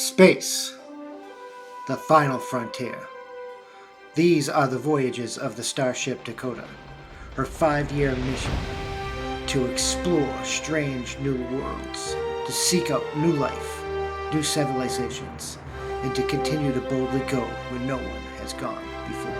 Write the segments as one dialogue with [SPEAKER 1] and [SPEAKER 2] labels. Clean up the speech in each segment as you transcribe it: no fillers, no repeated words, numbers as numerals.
[SPEAKER 1] Space, the final frontier. These are the voyages of the starship Dakota, her 5-year mission to explore strange new worlds, to seek out new life, new civilizations, and to continue to boldly go where no one has gone before.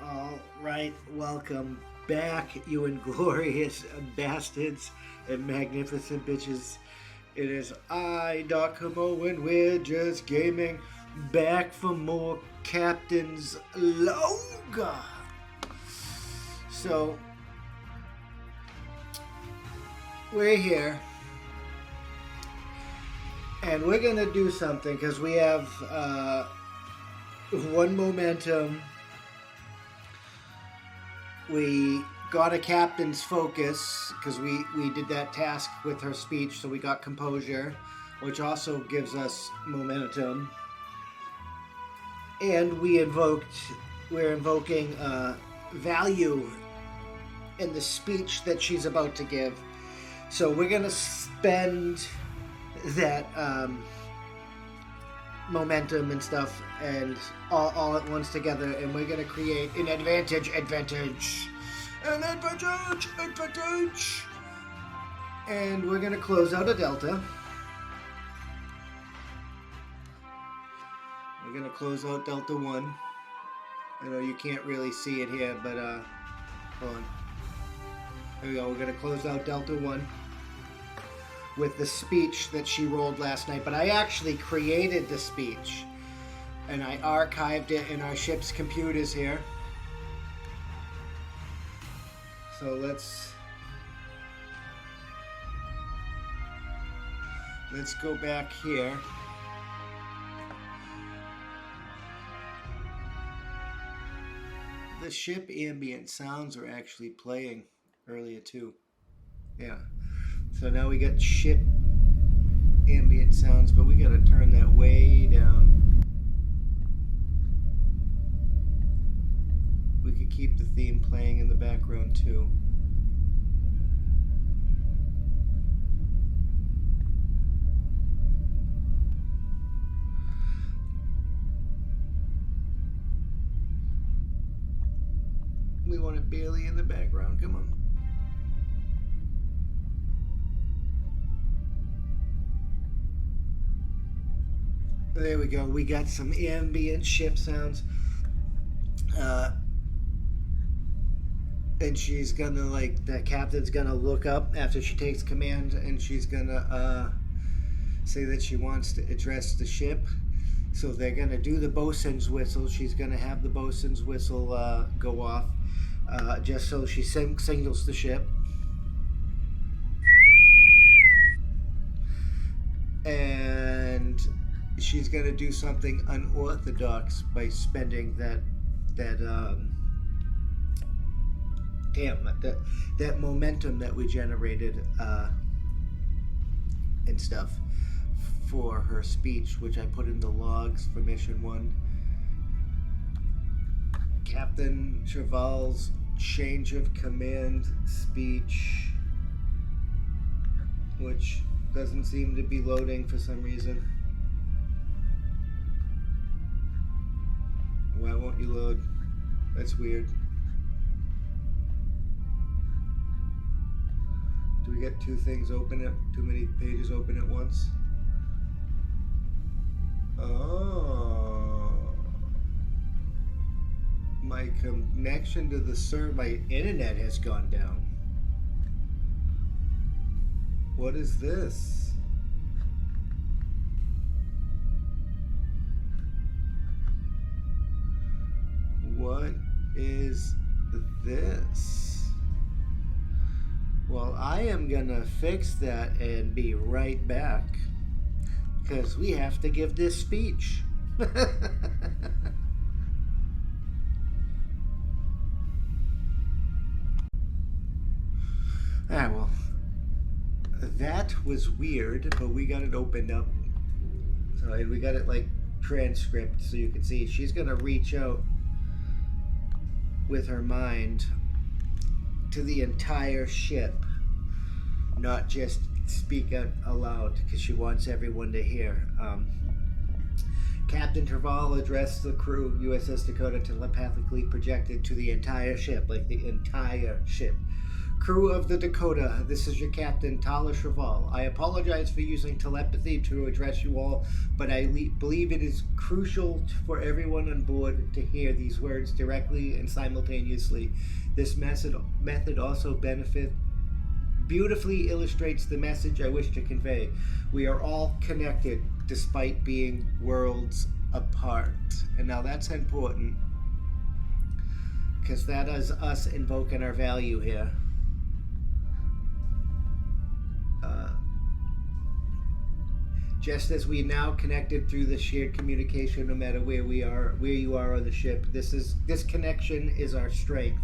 [SPEAKER 1] All right. Welcome back, you inglorious bastards and magnificent bitches. It is I, Dakota, and we're just gaming back for more Captain's Log. So, we're here, and we're gonna do something because we have one momentum. We got a captain's focus because we did that task with her speech, so we got composure, which also gives us momentum. And we're invoking value in the speech that she's about to give. So we're gonna spend that momentum and stuff and all at once together, and we're gonna create an advantage, and we're gonna close out a delta. We're gonna close out delta 1. I know you can't really see it here, but hold on. There we go. We're gonna close out delta 1 with the speech that she rolled last night, but I actually created the speech and I archived it in our ship's computers here. So let's go back here. The ship ambient sounds are actually playing earlier too. Yeah. So now we got ship ambient sounds, but we gotta turn that way down. We could keep the theme playing in the background too. We want it barely in the background, come on. There we go. We got some ambient ship sounds. And she's gonna, the captain's gonna look up after she takes command, and she's gonna say that she wants to address the ship. So they're gonna do the bosun's whistle. She's gonna have the bosun's whistle go off, just so she signals the ship. And she's gonna do something unorthodox by spending that momentum that we generated and stuff for her speech, which I put in the logs for mission 1. Captain Cheval's change of command speech, which doesn't seem to be loading for some reason. Why won't you load? That's weird. Do we get two things open too many pages open at once? Oh. My connection to the server. My internet has gone down. What is this? What is this? Well, I am gonna fix that and be right back, because we have to give this speech. Well, that was weird, but we got it opened up. So we got it like transcript, so you can see she's gonna reach out with her mind to the entire ship, not just speak out aloud, because she wants everyone to hear. Captain Terval addressed the crew. U.S.S. Dakota telepathically projected to the entire ship, like the entire ship. Crew of the Dakota, this is your captain, Tala Cheval. I apologize for using telepathy to address you all, but I believe it is crucial for everyone on board to hear these words directly and simultaneously. This method also beautifully illustrates the message I wish to convey. We are all connected despite being worlds apart. And now that's important, because that is us invoking our value here. Just as we now connected through the shared communication, no matter where you are on the ship, this connection is our strength.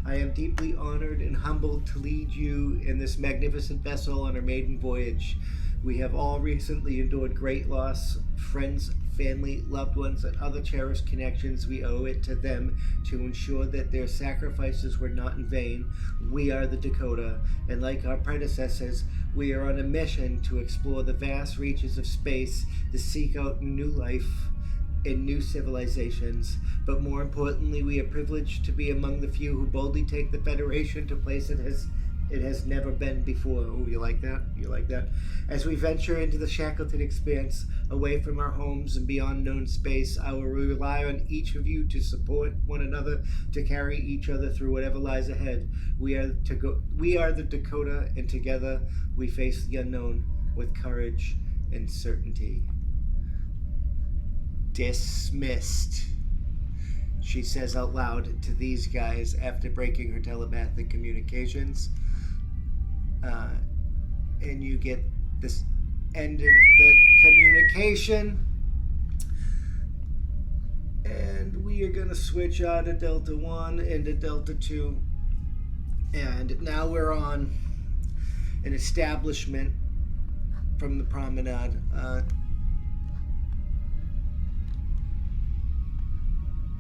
[SPEAKER 1] I am deeply honored and humbled to lead you in this magnificent vessel on our maiden voyage. We have all recently endured great loss, friends, family, loved ones, and other cherished connections. We owe it to them to ensure that their sacrifices were not in vain. We are the Dakota, and like our predecessors, we are on a mission to explore the vast reaches of space, to seek out new life in new civilizations. But more importantly, we are privileged to be among the few who boldly take the Federation to places it has never been before. Oh, you like that? You like that? As we venture into the Shackleton expanse, away from our homes and beyond known space, I will rely on each of you to support one another, to carry each other through whatever lies ahead. We are the Dakota, and together we face the unknown with courage and certainty. Dismissed, she says out loud to these guys after breaking her telepathic communications. And you get this end of the communication. And we are going to switch out of Delta 1 into Delta 2. And now we're on an establishment from the Promenade.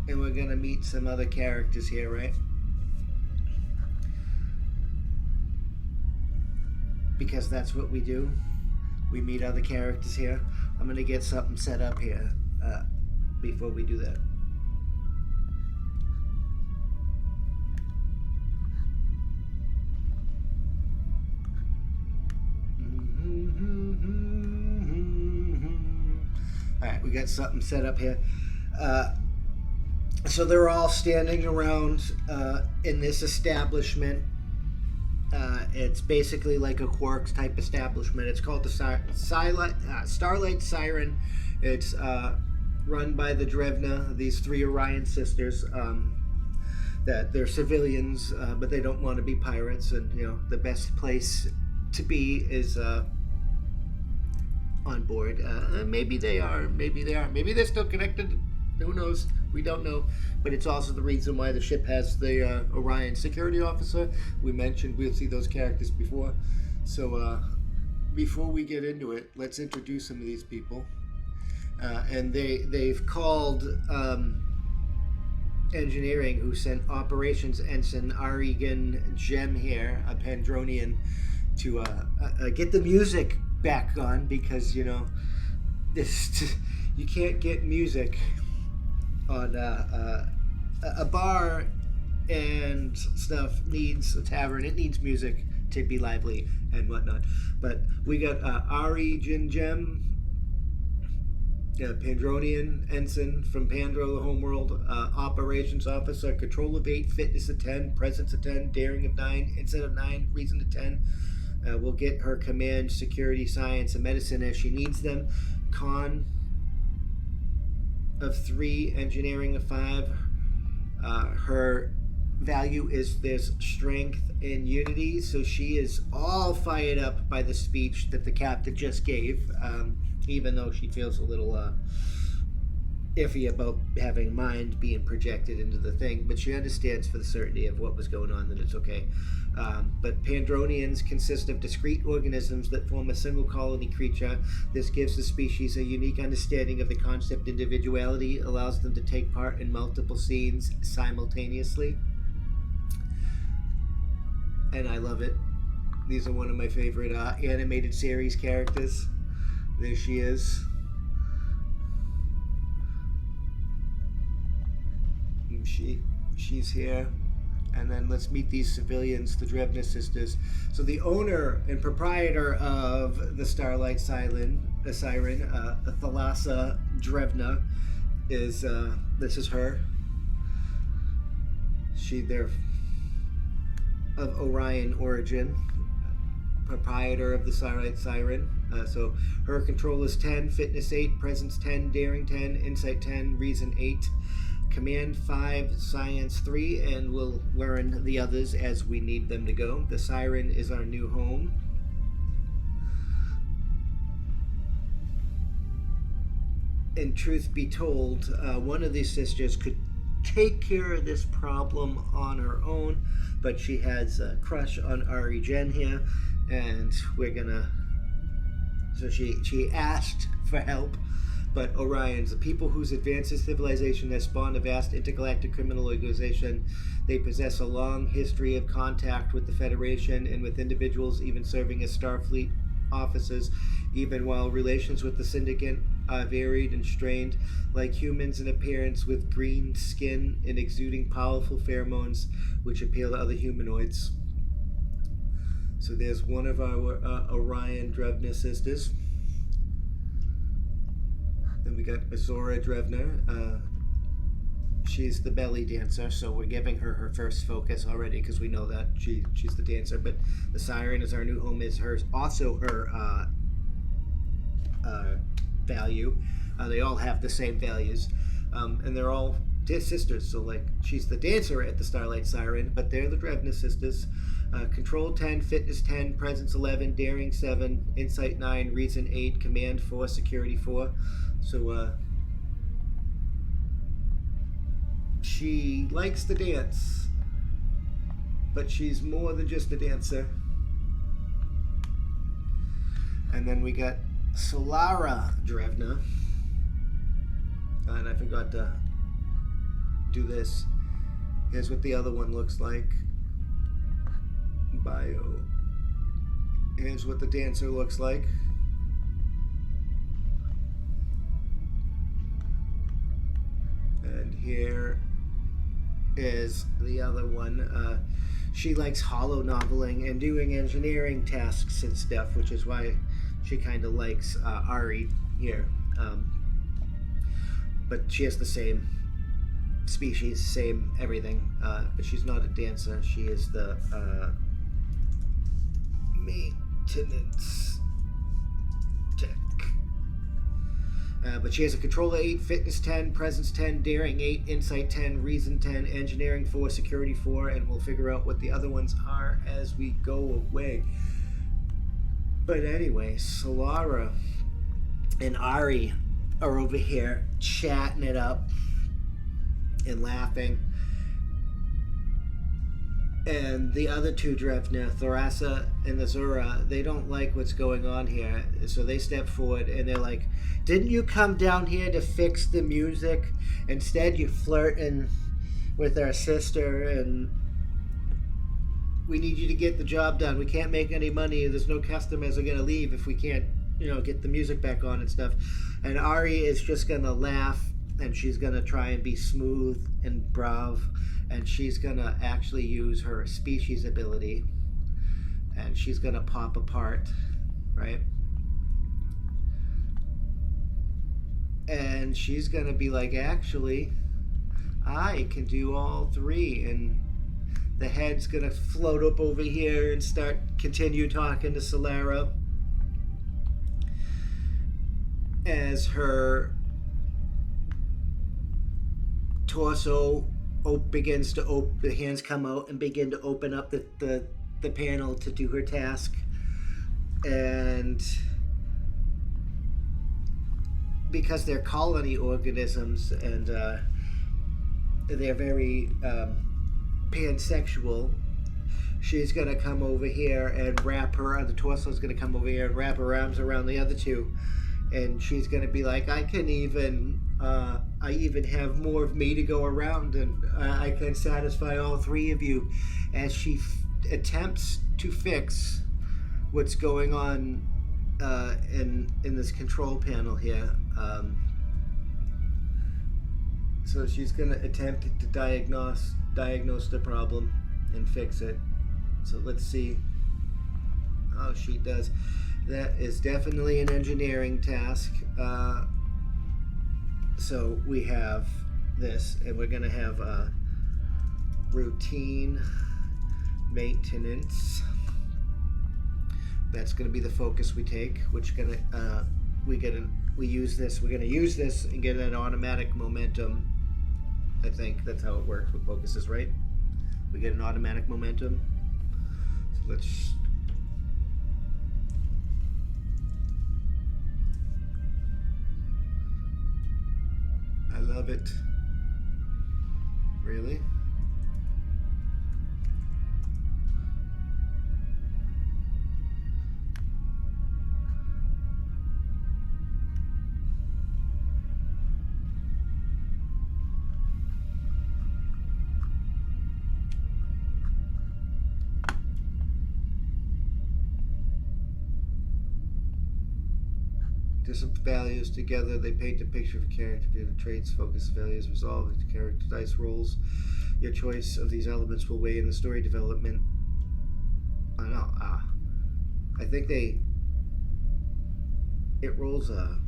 [SPEAKER 1] And we're going to meet some other characters here, right? Because that's what we do. We meet other characters here. I'm going to get something set up here before we do that. Alright, we got something set up here. So they're all standing around in this establishment. It's basically like a Quarks type establishment. It's called the Starlight Siren. It's run by the Drevna, these 3 Orion sisters. That they're civilians, but they don't want to be pirates. And you know, the best place to be is on board. Maybe they are. Maybe they are. Maybe they're still connected. Who knows? We don't know. But it's also the reason why the ship has the Orion security officer. We mentioned we'll see those characters before. So before we get into it, let's introduce some of these people. And they've called engineering, who sent operations ensign Ari and Jem here, a Pandronian, to get the music back on, because you know you can't get music on a bar and stuff. Needs a tavern. It needs music to be lively and whatnot. But we got Ari and Jem Pandronian Ensign from Pandro, the homeworld. Operations Officer, Control of 8, Fitness of 10, Presence of 10, Daring of 9, Insight of 9, Reason of 10. We'll get her Command, Security, Science, and Medicine as she needs them. Con of 3, Engineering of 5. Her value is there's strength and unity, so she is all fired up by the speech that the captain just gave, even though she feels a little iffy about having mind being projected into the thing, but she understands for the certainty of what was going on that it's okay. But Pandronians consist of discrete organisms that form a single colony creature. This gives the species a unique understanding of the concept individuality, allows them to take part in multiple scenes simultaneously. And I love it. These are one of my favorite animated series characters. There she is. And she's here. And then let's meet these civilians, the Drevna Sisters. So the owner and proprietor of the Starlight Siren, Thalassa Drevna, is this is her. They're of Orion origin, proprietor of the Starlight Siren. So her control is 10, Fitness 8, Presence 10, Daring 10, Insight 10, Reason 8, Command 5, Science 3, and we'll learn the others as we need them to go. The Siren is our new home. And truth be told, one of these sisters could take care of this problem on her own, but she has a crush on Ari Jen here, and we're gonna, so she asked for help, but Orions, the people whose advanced civilization has spawned a vast intergalactic criminal organization, they possess a long history of contact with the Federation and with individuals even serving as Starfleet officers, even while relations with the Syndicate are varied and strained, like humans in appearance, with green skin and exuding powerful pheromones which appeal to other humanoids. So there's one of our Orion Drevna Sisters. Then we got Azora Drevna. She's the belly dancer, so we're giving her first focus already because we know that she's the dancer. But the Siren is our new home, is also her value. They all have the same values, and they're all sisters. So like she's the dancer at the Starlight Siren, but they're the Drevna Sisters. Control 10, Fitness 10, Presence 11, Daring 7, Insight 9, Reason 8, Command 4, Security 4. So she likes to dance, but she's more than just a dancer. And then we got Solara Drevna. And I forgot to do this. Here's what the other one looks like. Bio. Here's what the dancer looks like. And here is the other one. She likes hollow noveling and doing engineering tasks and stuff, which is why she kind of likes Ari here. But she has the same species, same everything. But she's not a dancer. She is the maintenance tech. But she has a Control 8, Fitness 10, Presence 10, Daring 8, Insight 10, Reason 10, Engineering 4, Security 4, and we'll figure out what the other ones are as we go away. But anyway, Solara and Ari are over here chatting it up and laughing. And the other two Drevna, Thalassa and Azura, they don't like what's going on here. So they step forward and they're like, didn't you come down here to fix the music? Instead, you're flirting with our sister, and we need you to get the job done. We can't make any money. There's no customers are going to leave if we can't, get the music back on and stuff. And Ari is just going to laugh, and she's going to try and be smooth and brave, and she's going to actually use her species ability, and she's going to pop apart, right? And she's going to be like, actually, I can do all three. And the head's going to float up over here and continue talking to Solara as her torso begins to open, the hands come out and begin to open up the panel to do her task. And because they're colony organisms and they're very pansexual, she's going to come over here and the torso is going to come over here and wrap her arms around the other two. And she's going to be like, I even have more of me to go around, and I can satisfy all three of you, as she attempts to fix what's going on in this control panel here. So she's going to attempt to diagnose the problem and fix it. So let's see how she does. That is definitely an engineering task. So we have this, and we're going to have routine maintenance. That's going to be the focus we take, which we're going to use this and get an automatic momentum. I think that's how it works with focuses, right? We get an automatic momentum. So let's I love it. Really? Different values together, they paint a picture of a character. The traits, focus, values, resolve into character dice rolls. Your choice of these elements will weigh in the story development. I know. I think it rolls a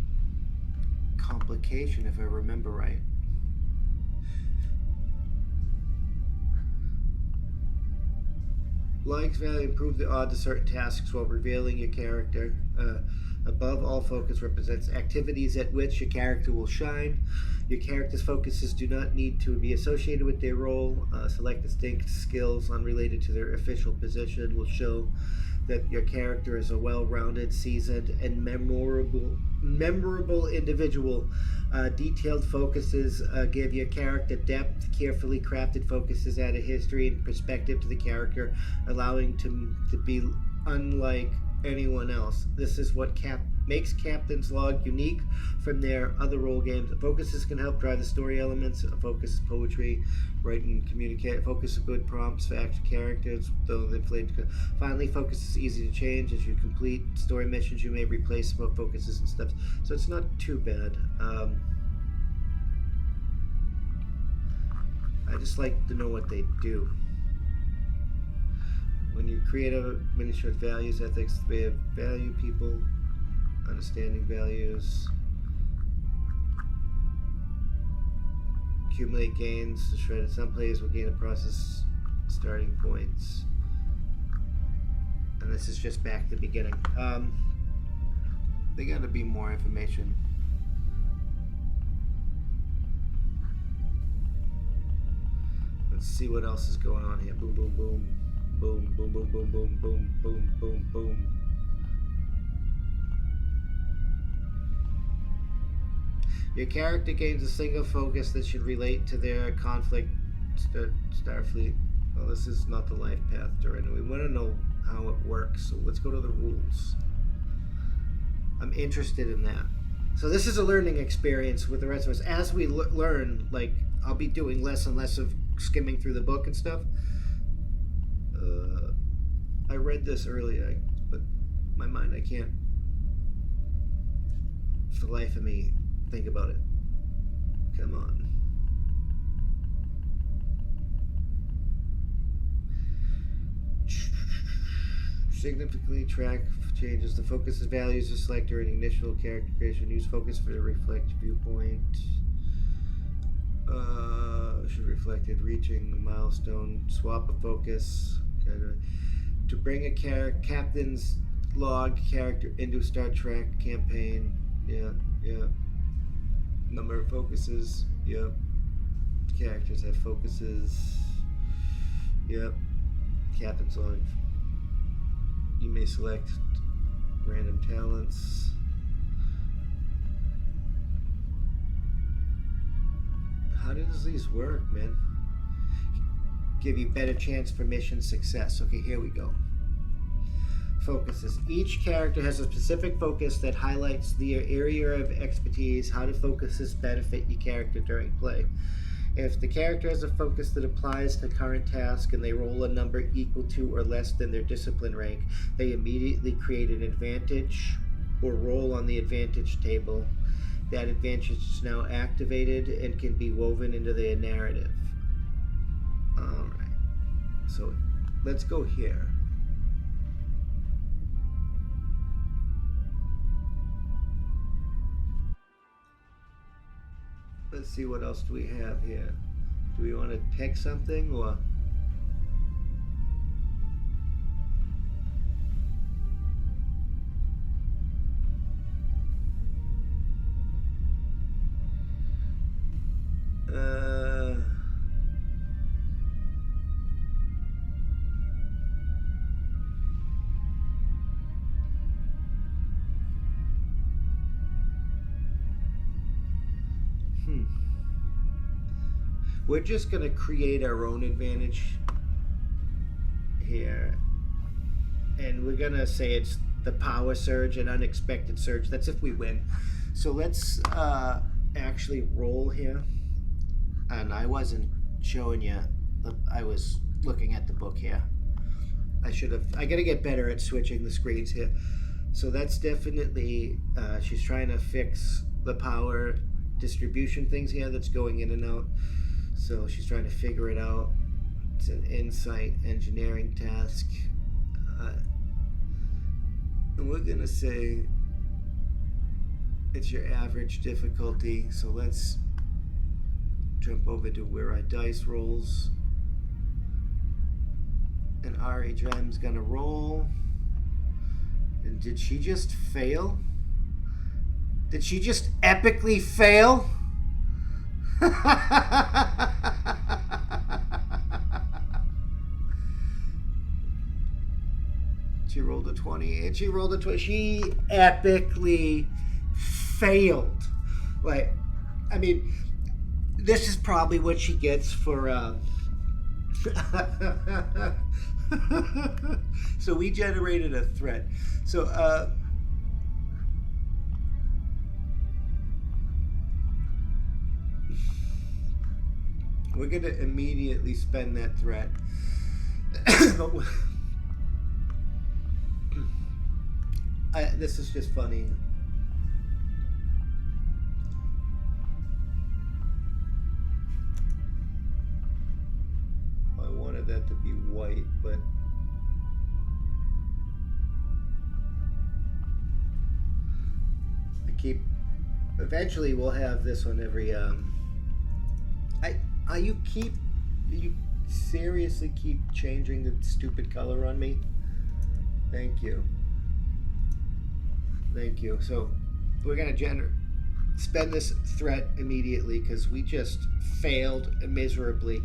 [SPEAKER 1] complication if I remember right. Likes value improve the odds of certain tasks while revealing your character. Above all, focus represents activities at which your character will shine. Your character's focuses do not need to be associated with their role. Select distinct skills unrelated to their official position will show that your character is a well-rounded, seasoned, and memorable individual. Detailed focuses give your character depth. Carefully crafted focuses add a history and perspective to the character, allowing to be unlike anyone else. This is what makes Captain's Log unique from their other role games. Focuses can help drive the story elements. Focus is poetry, writing, communicate. Focus is good prompts for active characters, though they finally, focus is easy to change. As you complete story missions, you may replace focuses and stuff. So it's not too bad. I just like to know what they do. When you create a miniature with values, ethics, the way of value people, understanding values, accumulate gains to shred. Some players will gain a process starting points. And this is just back to the beginning. There gotta be more information. Let's see what else is going on here. Boom, boom, boom. Boom, boom, boom, boom, boom, boom, boom, boom, boom. Your character gains a single focus that should relate to their conflict. Starfleet. Well, this is not the life path, Drevna. We want to know how it works, so let's go to the rules. I'm interested in that. So this is a learning experience with the rest of us. As we learn, like, I'll be doing less and less of skimming through the book and stuff. I read this earlier, but my mind, I can't, for the life of me, think about it. Come on. significantly track changes. The focus values the selector in initial character creation. Use focus for the reflect viewpoint. Should reflected reaching the milestone. Swap a focus. To bring a captain's log character into Star Trek campaign. Yeah. Number of focuses. Yep. Characters have focuses. Yep. Captain's log. You may select random talents. How does these work, man? Give you better chance for mission success. Okay, here we go. Focuses. Each character has a specific focus that highlights the area of expertise. How do focuses benefit your character during play? If the character has a focus that applies to current task and they roll a number equal to or less than their discipline rank, they immediately create an advantage or roll on the advantage table. That advantage is now activated and can be woven into their narrative. Alright, so let's go here. Let's see what else do we have here. Do we want to pick something or? We're just going to create our own advantage here. And we're going to say it's the power surge and unexpected surge. That's if we win. So let's actually roll here. And I wasn't showing you. I was looking at the book here. I got to get better at switching the screens here. So that's definitely, she's trying to fix the power distribution things here that's going in and out. So she's trying to figure it out. It's an insight engineering task. And we're going to say it's your average difficulty. So let's jump over to where our dice rolls. And Ari Drem's going to roll. And did she just fail? Did she just epically fail? She rolled a 20 and she rolled a 20. She epically failed. Like, I mean, this is probably what she gets for so we generated a threat. So we're going to immediately spend that threat. This is just funny. I wanted that to be white, but eventually we'll have this on every you seriously keep changing the stupid color on me? Thank you. So we're gonna spend this threat immediately because we just failed miserably.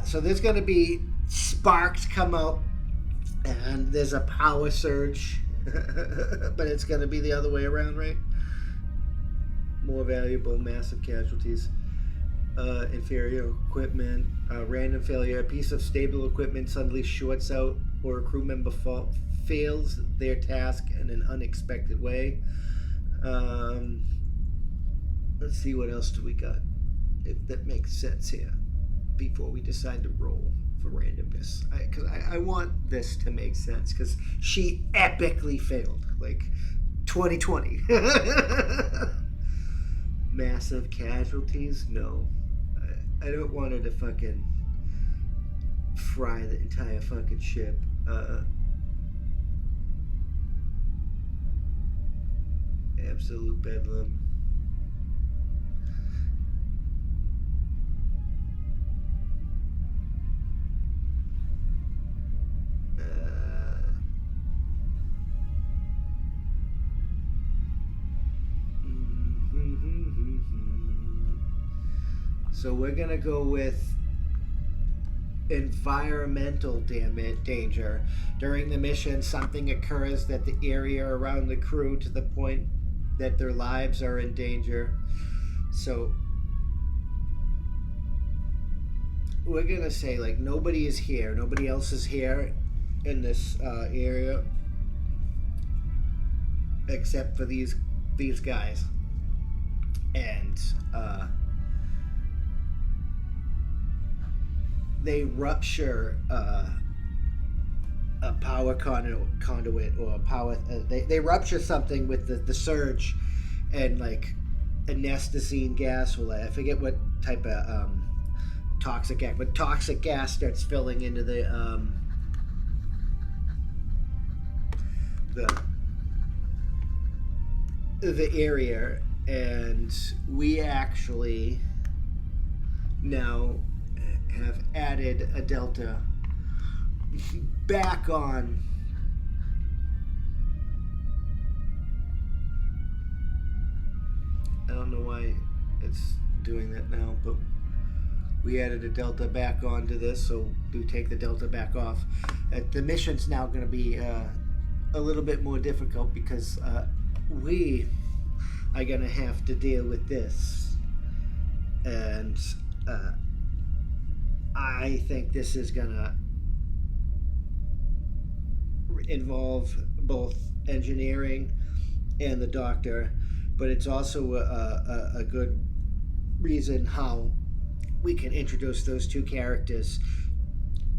[SPEAKER 1] So there's gonna be sparks come out and there's a power surge, but it's gonna be the other way around, right? More valuable, massive casualties. Inferior equipment, random failure. A piece of stable equipment suddenly shorts out or a crew member fails their task in an unexpected way. Let's see, what else do we got? If that makes sense here before we decide to roll for randomness. Because I want this to make sense because she epically failed. Like 2020. Massive casualties? No. I don't want her to fucking fry the entire fucking ship. Absolute bedlam. So we're gonna go with environmental danger. During the mission, something occurs that the area around the crew to the point that their lives are in danger. So we're gonna say like nobody is here, nobody else is here in this area except for these guys, and they rupture a power conduit or a power. They rupture something with the surge, and like anesthetine gas will. I forget what type of toxic gas, but toxic gas starts filling into the area, and we actually now have added a delta back on. I don't know why it's doing that now, but we added a delta back onto this, so do take the delta back off. The mission's now going to be a little bit more difficult because we are going to have to deal with this, and I think this is going to involve both engineering and the doctor, but it's also a good reason how we can introduce those two characters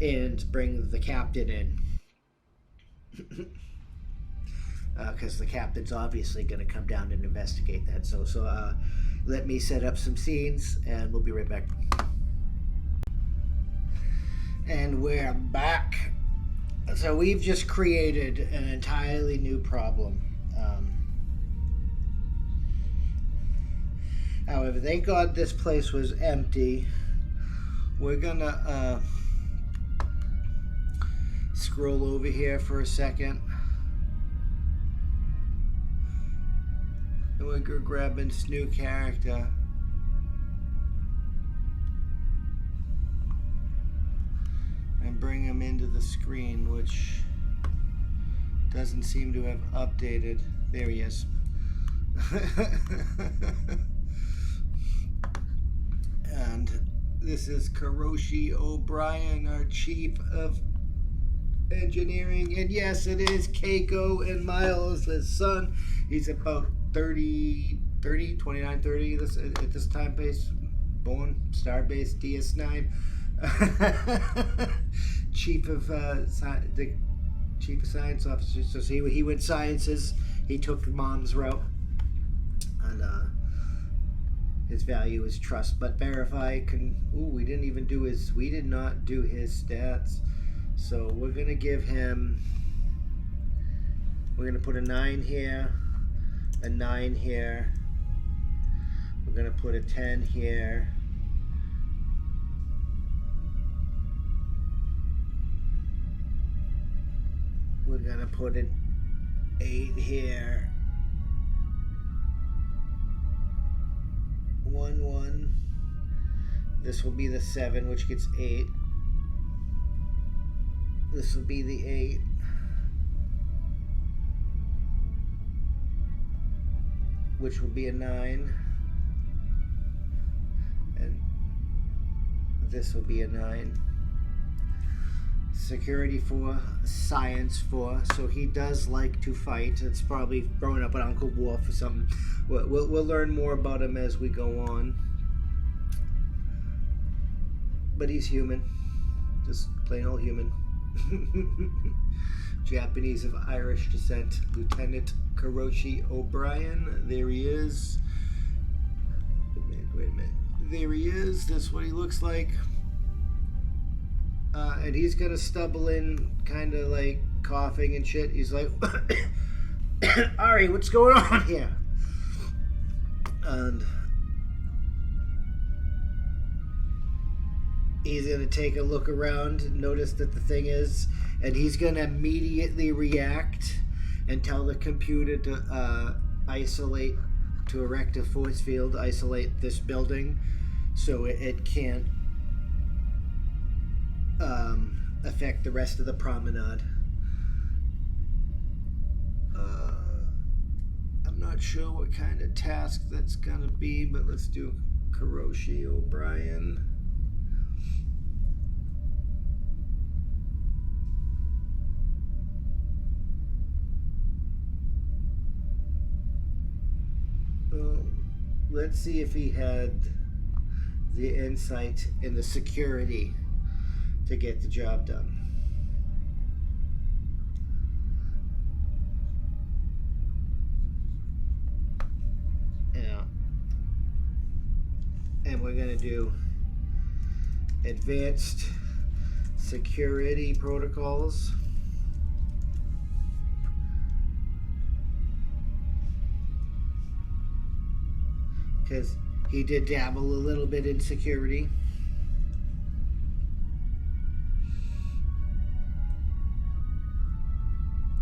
[SPEAKER 1] and bring the captain in. Because the captain's obviously going to come down and investigate that. So let me set up some scenes, and we'll be right back. And we're back. So we've just created an entirely new problem. However, thank God this place was empty. We're gonna scroll over here for a second. And we're grabbing this new character. And bring him into the screen, which doesn't seem to have updated. There he is. And this is Kirayoshi O'Brien, our chief of engineering. And yes, it is Keiko and Miles, his son. He's about 29, 30 at this time base. Born, Starbase, DS9. Chief of the chief of science officer. So he went sciences. He took mom's route, and his value is trust but verify. We did not do his stats, so we're gonna give him. We're gonna put a 9 here, a 9 here. We're gonna put a 10 here. We're gonna put an 8 here. 1, 1. This will be the 7, which gets 8. This will be the 8. Which will be a 9. And this will be a 9. Security 4, science 4, so he does like to fight. It's probably growing up with Uncle Wolf or something. We'll learn more about him as we go on. But he's human, just plain old human. Japanese of Irish descent, Lieutenant Kirayoshi O'Brien. There he is. Wait a minute. There he is. That's what he looks like. And he's gonna stumble in, kind of like coughing and shit. He's like, Ari, what's going on here? And he's going to take a look around, notice that the thing is, and he's going to immediately react and tell the computer to isolate, to erect a force field, isolate this building so it can't affect the rest of the promenade. I'm not sure what kind of task that's going to be, but let's do Kirayoshi O'Brien. Let's see if he had the insight and the security to get the job done. Yeah. And we're going to do advanced security protocols. Because he did dabble a little bit in security.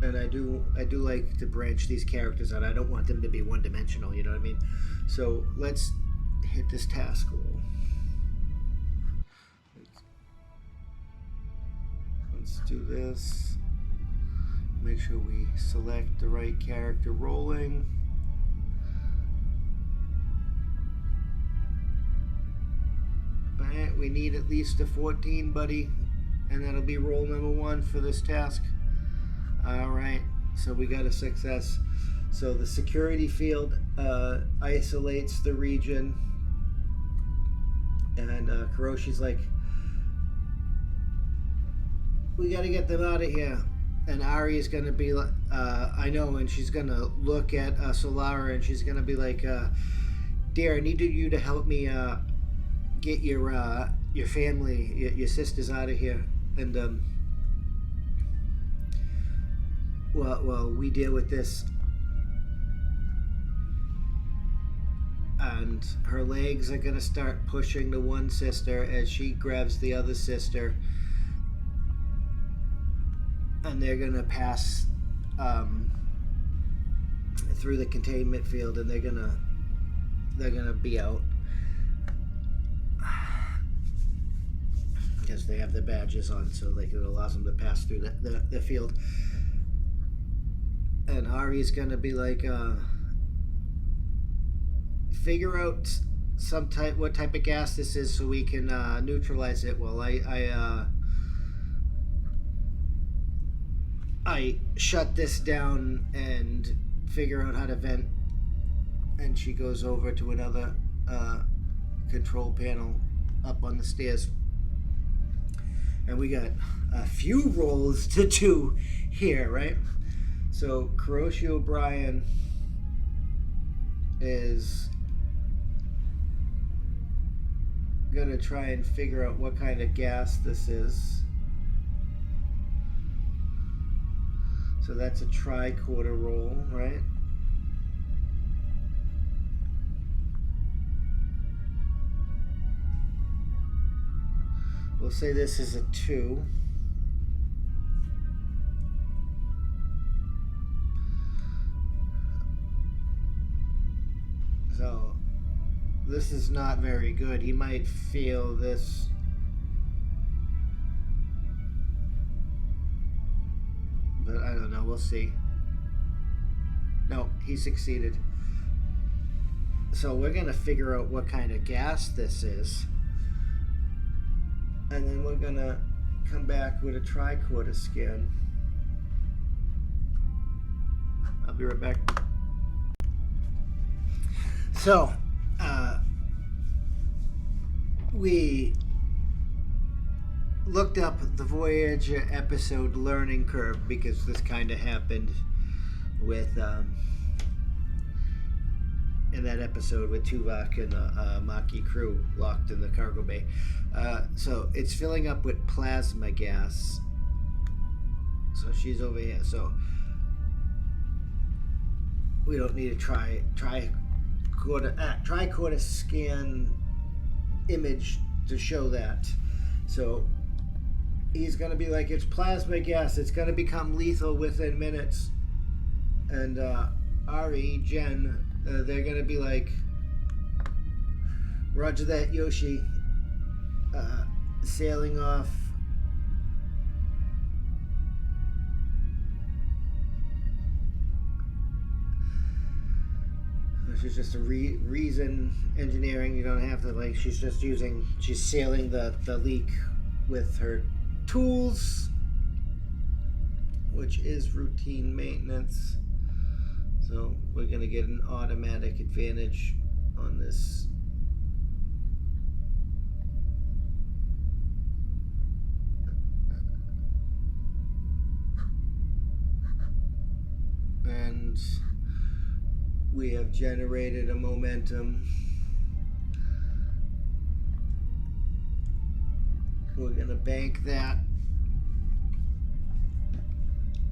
[SPEAKER 1] And I do like to branch these characters out. I don't want them to be one-dimensional, you know what I mean? So let's hit this task roll. Let's do this. Make sure we select the right character rolling. We need at least a 14, buddy, and that'll be roll number 1 for this task. Alright, so we got a success. So the security field isolates the region, and Kirayoshi's like, we gotta get them out of here. And Ari is gonna be like, I know, and she's gonna look at Solara, and she's gonna be like, dear, I need you to help me get your family, your sisters out of here, and well, we deal with this. And her legs are gonna start pushing the one sister as she grabs the other sister, and they're gonna pass through the containment field, and they're gonna be out. Because they have their badges on, so like it allows them to pass through the field. And Ari's gonna be like, figure out what type of gas this is so we can neutralize it. Well, I shut this down and figure out how to vent. And she goes over to another control panel up on the stairs. And we got a few rolls to do here, right? So Kirayoshi O'Brien is gonna try and figure out what kind of gas this is. So that's a tricorder roll, right? We'll say this is a 2. So this is not very good. He might feel this. But I don't know. We'll see. No, he succeeded. So we're going to figure out what kind of gas this is. And then we're going to come back with a tricorder scan. I'll be right back. So, we looked up the Voyager episode Learning Curve because this kind of happened with in that episode with Tuvok and the Maquis crew locked in the cargo bay. So it's filling up with plasma gas. So she's over here. So we don't need a tricorder tricorder scan image to show that. So he's gonna be like, it's plasma gas. It's gonna become lethal within minutes. And Ari, Jen, they're gonna be like, Roger that, Yoshi. Sailing off. She's just a reason engineering. You don't have to, like, she's sailing the leak with her tools, which is routine maintenance. So we're gonna get an automatic advantage on this. And we have generated a momentum. We're gonna bank that,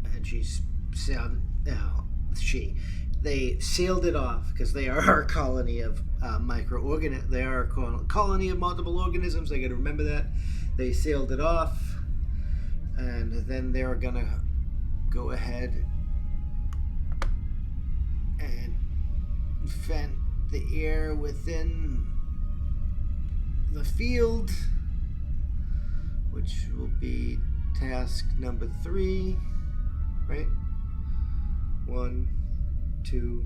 [SPEAKER 1] and they sealed it off because they are a colony of microorganisms. They are a colony of multiple organisms. I got to remember that. They sealed it off, and then they're gonna go ahead and vent the air within the field, which will be task number 3, right? 1, 2,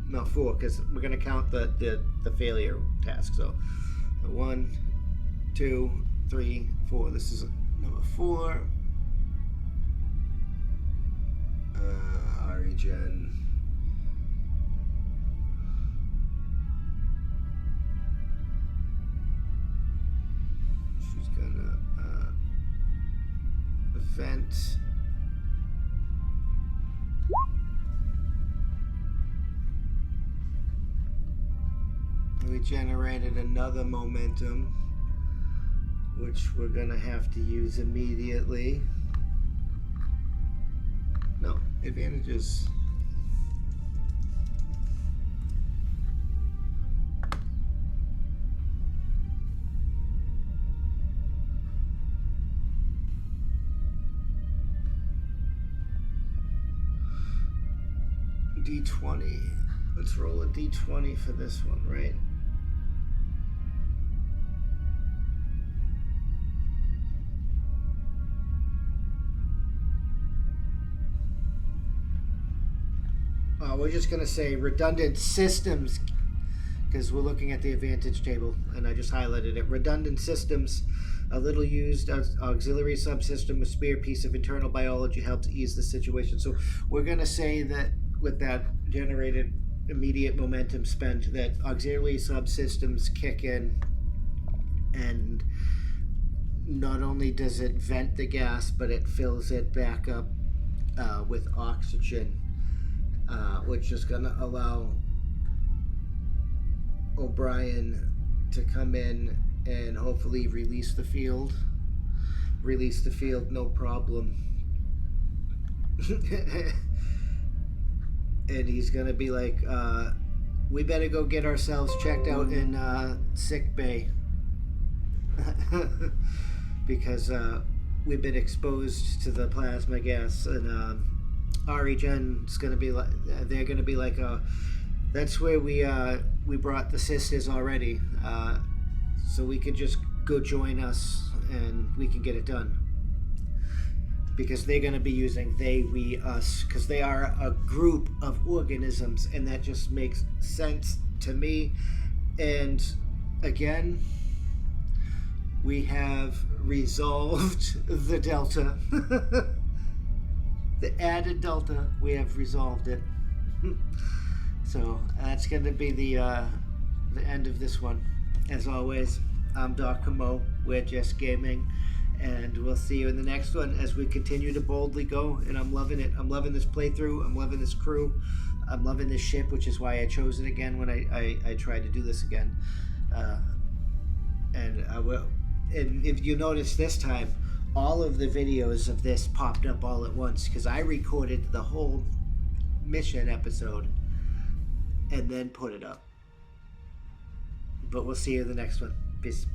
[SPEAKER 1] no, 4, because we're going to count the failure task. So 1, 2, 3, 4. This is number 4. Ari Jen. She's gonna vent. We generated another momentum, which we're gonna have to use immediately. No, advantages. D20. Let's roll a D20 for this one, right? We're just going to say redundant systems, because we're looking at the advantage table, and I just highlighted it. Redundant systems, a little used auxiliary subsystem, a spare piece of internal biology helps ease the situation. So we're going to say that with that generated immediate momentum spent, that auxiliary subsystems kick in, and not only does it vent the gas, but it fills it back up with oxygen. Which is going to allow O'Brien to come in and hopefully release the field. Release the field, no problem. And he's going to be like, we better go get ourselves checked out in sick bay. Because we've been exposed to the plasma gas, and Ari Jen's gonna be like, they're gonna be like, that's where we brought the sisters already, so we could just go join us and we can get it done. Because they're gonna be using they, we, us, because they are a group of organisms, and that just makes sense to me. And again, we have resolved the delta. The added delta, we have resolved it. So that's going to be the end of this one. As always, I'm Doc Mo. We're Just Gaming, and we'll see you in the next one as we continue to boldly go. And I'm loving it. I'm loving this playthrough. I'm loving this crew. I'm loving this ship, which is why I chose it again when I tried to do this again. And I will. And if you notice this time, all of the videos of this popped up all at once, because I recorded the whole mission episode, and then put it up. But we'll see you in the next one. Peace.